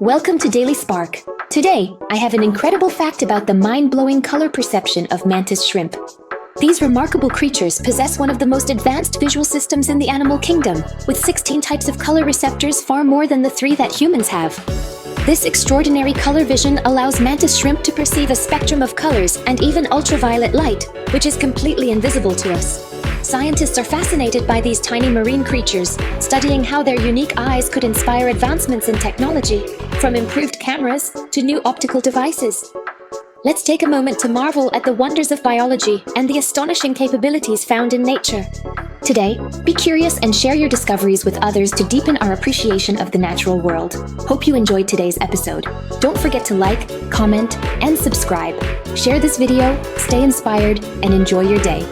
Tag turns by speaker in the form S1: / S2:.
S1: Welcome to Daily Spark. Today, I have an incredible fact about the mind-blowing color perception of mantis shrimp. These remarkable creatures possess one of the most advanced visual systems in the animal kingdom, with 16 types of color receptors, far more than the 3 that humans have. This extraordinary color vision allows mantis shrimp to perceive a spectrum of colors and even ultraviolet light, which is completely invisible to us. Scientists are fascinated by these tiny marine creatures, studying how their unique eyes could inspire advancements in technology, from improved cameras to new optical devices. Let's take a moment to marvel at the wonders of biology and the astonishing capabilities found in nature. Today, be curious and share your discoveries with others to deepen our appreciation of the natural world. Hope you enjoyed today's episode. Don't forget to like, comment, and subscribe. Share this video, stay inspired, and enjoy your day.